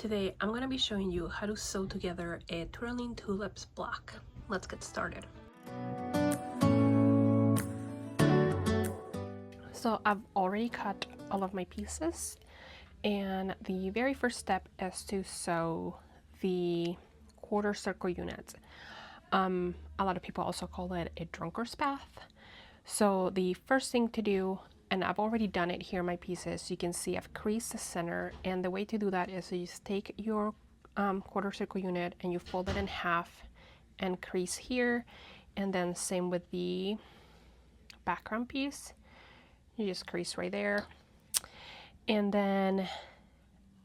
Today I'm going to be showing you how to sew together a Twirling Tulips block. Let's get started. So I've already cut all of my pieces, and the very first step is to sew the quarter circle units. A lot of people also call it a drunkard's path. So the first thing to do, and I've already done it here in my pieces, you can see I've creased the center, and the way to do that is you just take your quarter circle unit and you fold it in half and crease here, and then same with the background piece, you just crease right there. And then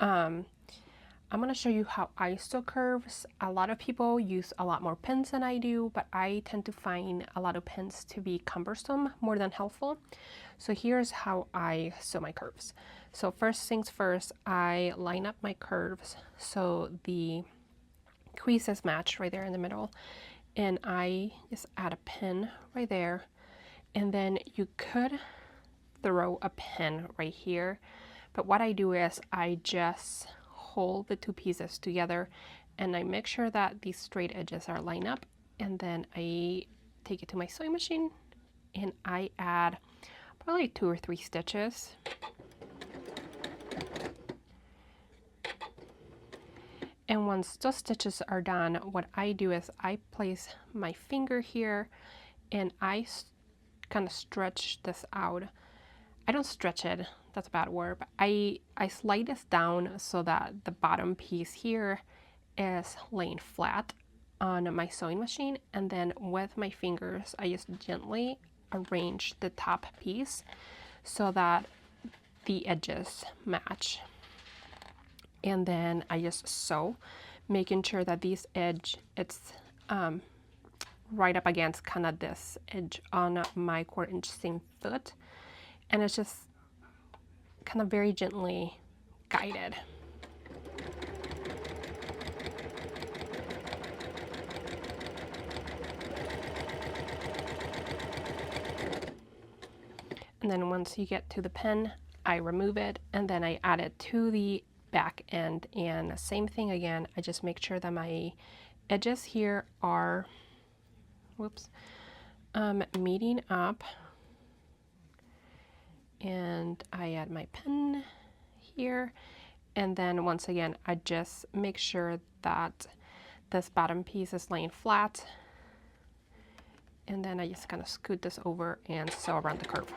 I'm going to show you how I sew curves. A lot of people use a lot more pins than I do, but I tend to find a lot of pins to be cumbersome more than helpful. So here's how I sew my curves. So first things first, I line up my curves so the creases match right there in the middle, and I just add a pin right there. And then you could throw a pin right here, but what I do is I just hold the two pieces together and I make sure that these straight edges are lined up, and then I take it to my sewing machine and I add probably 2 or 3 stitches. And once those stitches are done, what I do is I place my finger here and I kind of stretch this out. I don't stretch it, that's a bad word, but I slide this down so that the bottom piece here is laying flat on my sewing machine, and then with my fingers I just gently arrange the top piece so that the edges match. And then I just sew, making sure that this edge, it's right up against kind of this edge on my 1/4 inch seam foot. And it's just kind of very gently guided. And then once you get to the pen, I remove it and then I add it to the back end, and same thing again, I just make sure that my edges here are meeting up, and I add my pen here, and then once again I just make sure that this bottom piece is laying flat, and then I just kind of scoot this over and sew around the curve.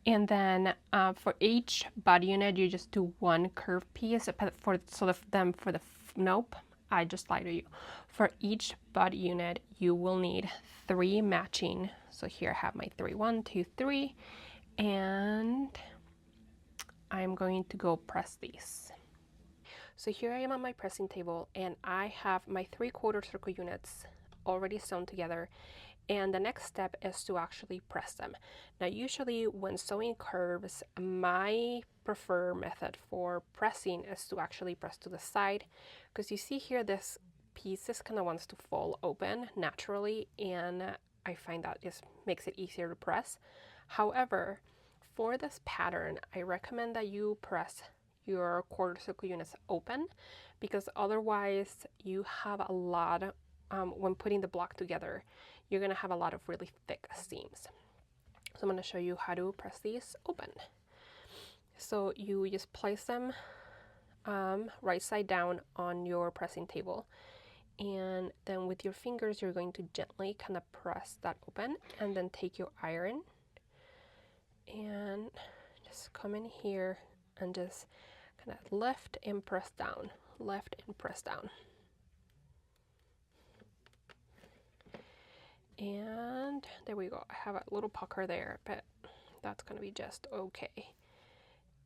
And then for each body unit, you just do 1 curve piece. Nope, I just lied to you. For each body unit, you will need 3 matching. So here I have my 3, 1, 2, 3, and I'm going to go press these. So here I am on my pressing table, and I have my 3/4 circle units already sewn together. And the next step is to actually press them. Now usually when sewing curves, my preferred method for pressing is to actually press to the side, because you see here this piece just kind of wants to fall open naturally, and I find that just makes it easier to press. However, for this pattern, I recommend that you press your 1/4 circle units open, because otherwise you have a lot, when putting the block together, you're going to have a lot of really thick seams. So I'm going to show you how to press these open. So you just place them right side down on your pressing table, and then with your fingers you're going to gently kind of press that open, and then take your iron and just come in here and just kind of lift and press down, lift and press down. And there we go. I have a little pucker there, but that's going to be just okay.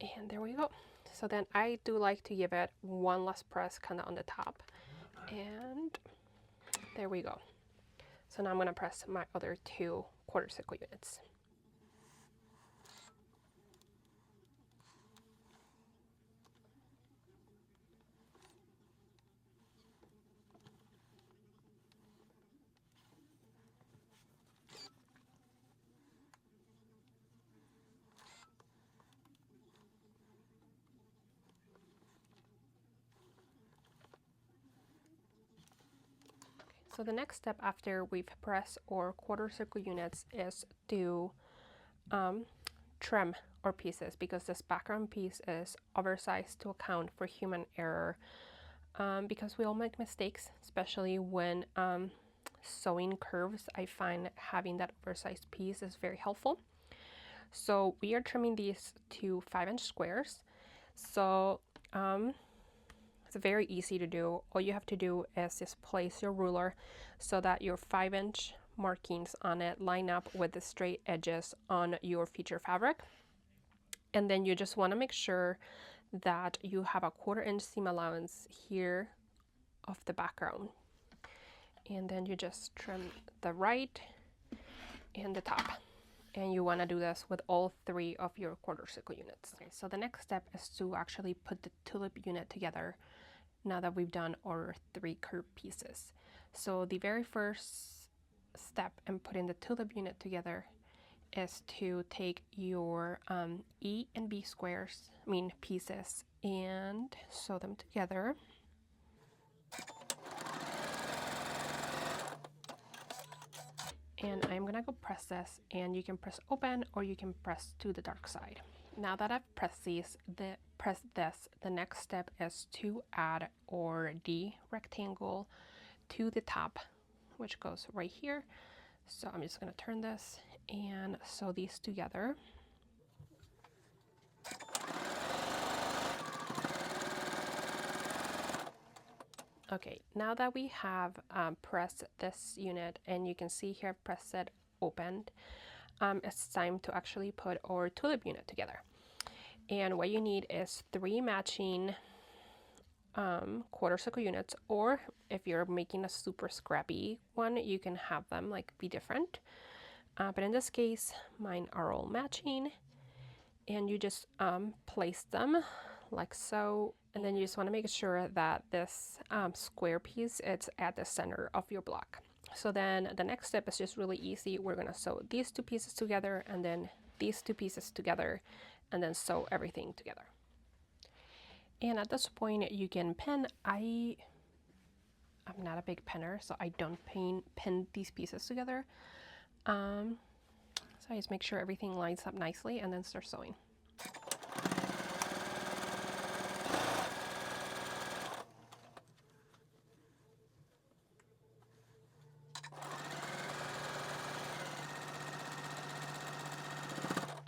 And there we go. So then I do like to give it 1 last press kind of on the top. And there we go. So now I'm going to press my other 2 1/4 circle units. So the next step after we've pressed our quarter circle units is to trim our pieces, because this background piece is oversized to account for human error, because we all make mistakes, especially when sewing curves. I find having that oversized piece is very helpful. So we are trimming these to 5-inch squares. So it's very easy to do. All you have to do is just place your ruler so that your 5-inch markings on it line up with the straight edges on your feature fabric. And then you just want to make sure that you have a 1/4-inch seam allowance here of the background. And then you just trim the right and the top. And you want to do this with all 3 of your quarter circle units. Okay, so the next step is to actually put the tulip unit together now that we've done our 3 curved pieces. So the very first step in putting the tulip unit together is to take your E and B squares, pieces, and sew them together. And I'm gonna go press this, and you can press open or you can press to the dark side. Now that I've pressed the next step is to add our D rectangle to the top, which goes right here. So I'm just gonna turn this and sew these together. Okay, now that we have pressed this unit, and you can see here I've pressed it opened, it's time to actually put our tulip unit together. And what you need is 3 matching quarter circle units, or if you're making a super scrappy one, you can have them like be different. But in this case, mine are all matching, and you just place them like so. And then you just want to make sure that this square piece, it's at the center of your block. So then the next step is just really easy. We're going to sew these 2 pieces together, and then these 2 pieces together, and then sew everything together. And at this point you can pin. I'm not a big pinner, so I don't pin these pieces together. So I just make sure everything lines up nicely and then start sewing.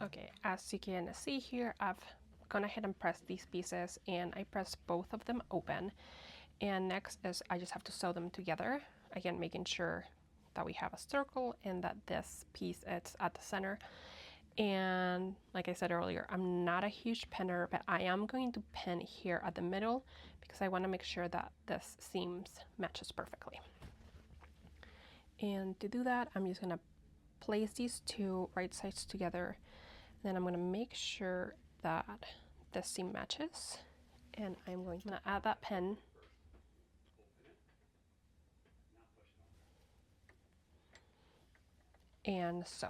Okay, as you can see here, I've gone ahead and pressed these pieces, and I pressed both of them open. And next is I just have to sew them together, again making sure that we have a circle and that this piece is at the center. And like I said earlier, I'm not a huge pinner, but I am going to pin here at the middle because I want to make sure that this seams matches perfectly. And to do that, I'm just going to place these 2 right sides together. Then I'm going to make sure that the seam matches, and I'm going to add that pin. And sew.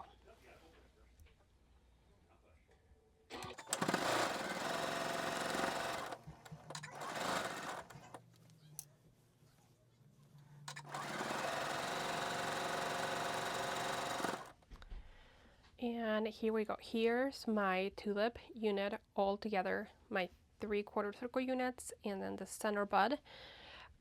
And here we go. Here's my tulip unit all together, my 3 quarter circle units, and then the center bud.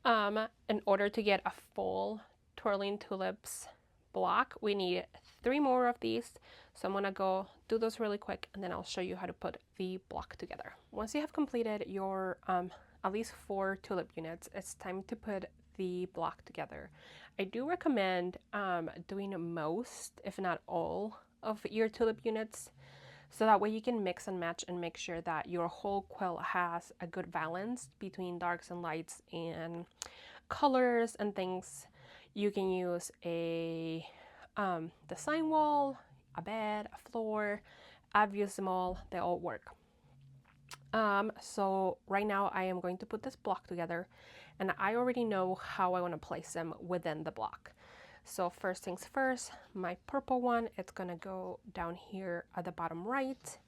In order to get a full Twirling Tulips block, we need 3 more of these. So I'm gonna go do those really quick, and then I'll show you how to put the block together. Once you have completed your at least 4 tulip units, it's time to put the block together. I do recommend doing most, if not all, of your tulip units, so that way you can mix and match and make sure that your whole quilt has a good balance between darks and lights and colors and things. You can use a design wall, a bed, a floor. I've used them all, they all work. So right now I am going to put this block together, and I already know how I want to place them within the block. So first things first, my purple one, it's gonna go down here at the bottom right.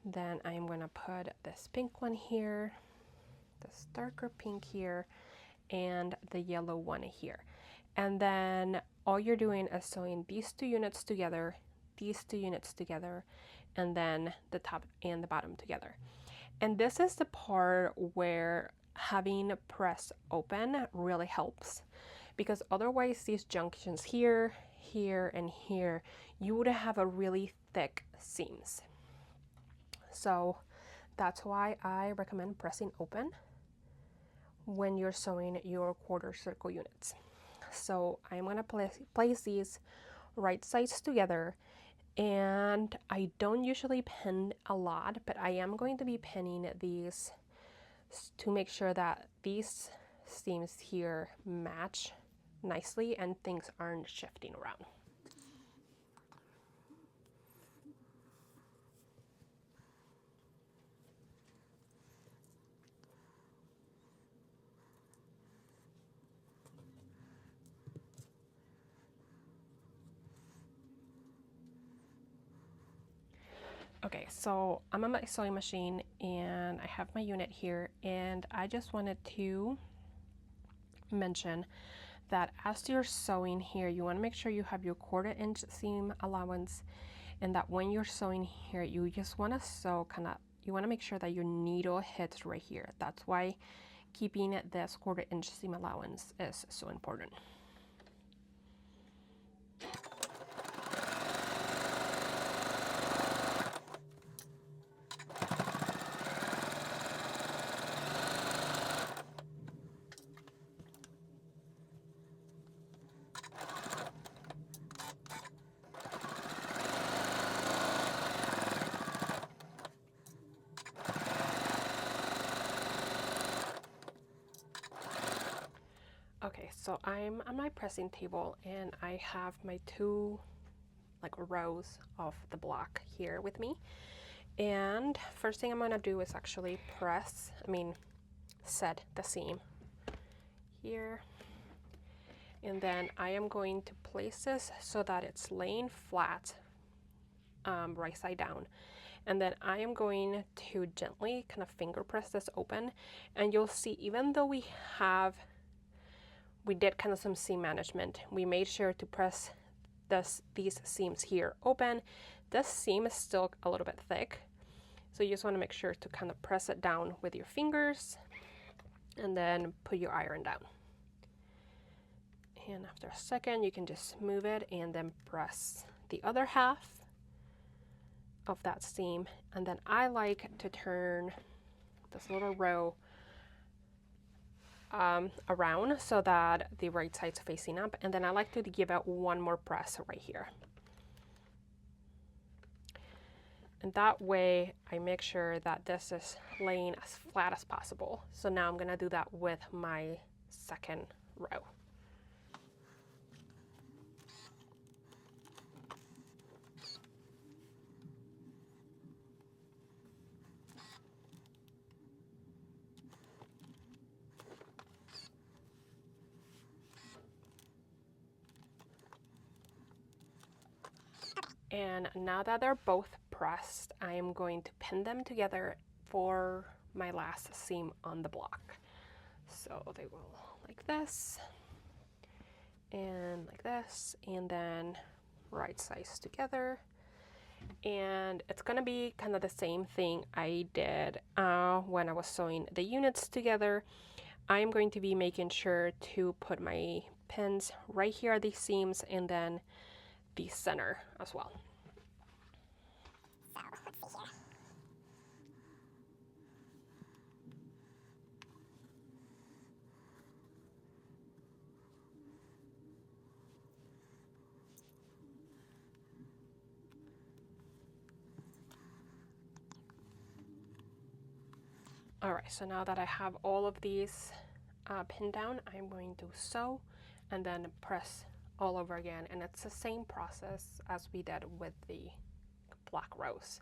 Then I'm gonna put this pink one here, this darker pink here, and the yellow one here. And then all you're doing is sewing these 2 units together, these 2 units together, and then the top and the bottom together. And this is the part where having press open really helps, because otherwise these junctions here, here, and here, you would have a really thick seams. So that's why I recommend pressing open when you're sewing your quarter circle units. So I'm gonna place these right sides together, and I don't usually pin a lot, but I am going to be pinning these to make sure that these seams here match nicely and things aren't shifting around. Okay, so I'm on my sewing machine and I have my unit here, and I just wanted to mention that as you're sewing here, you want to make sure you have your 1/4 inch seam allowance, and that when you're sewing here, you just want to sew you want to make sure that your needle hits right here. That's why keeping this 1/4 inch seam allowance is so important. Okay, so I'm on my pressing table and I have my 2 rows of the block here with me. And first thing I'm gonna do is actually set the seam here. And then I am going to place this so that it's laying flat, right side down. And then I am going to gently kind of finger press this open, and you'll see, even though we did kind of some seam management, we made sure to press these seams here open. This seam is still a little bit thick, so you just want to make sure to kind of press it down with your fingers and then put your iron down. And after a second, you can just move it and then press the other half of that seam. And then I like to turn this little row around so that the right side's facing up, and then I like to give it one more press right here. And that way I make sure that this is laying as flat as possible. So now I'm gonna do that with my second row. And now that they're both pressed, I am going to pin them together for my last seam on the block. So they will like this, and like this, and then right sides together. And it's gonna be kind of the same thing I did when I was sewing the units together. I'm going to be making sure to put my pins right here at these seams, and then the center as well. So let's see here. All right, so now that I have all of these pinned down, I'm going to sew and then press all over again. And it's the same process as we did with the black rows.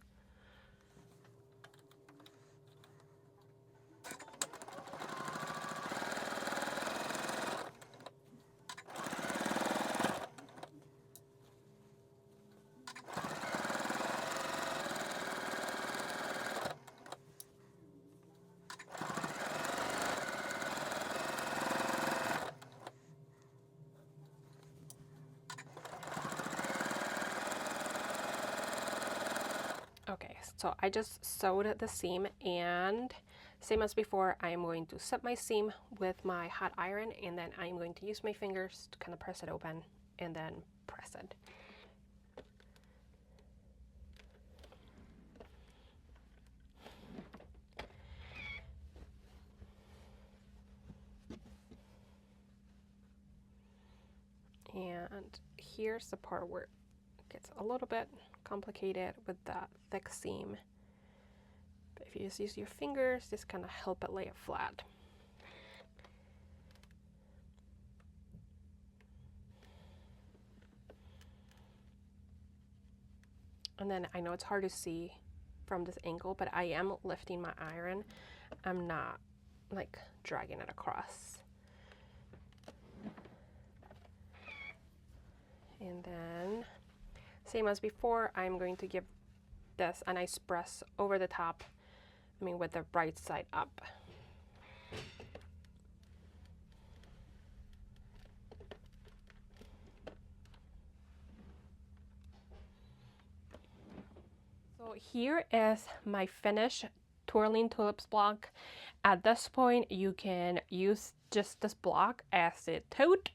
Okay, so I just sewed the seam, and same as before, I am going to set my seam with my hot iron, and then I'm going to use my fingers to kind of press it open and then press it. And here's the part where it gets a little bit complicated with that thick seam. But if you just use your fingers, just kind of help it lay it flat. And then I know it's hard to see from this angle, but I am lifting my iron. I'm not like dragging it across. And then, same as before, I'm going to give this a nice press over the top, with the right side up. So here is my finished Twirling Tulips block. At this point, you can use just this block as a tote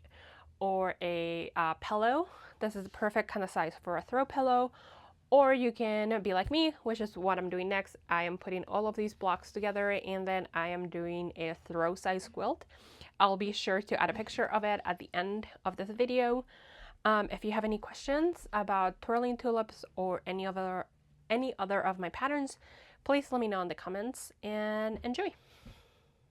or a pillow. This is the perfect kind of size for a throw pillow. Or you can be like me, which is what I'm doing next. I am putting all of these blocks together, and then I am doing a throw size quilt. I'll be sure to add a picture of it at the end of this video. If you have any questions about Twirling Tulips or any other of my patterns, please let me know in the comments, and enjoy.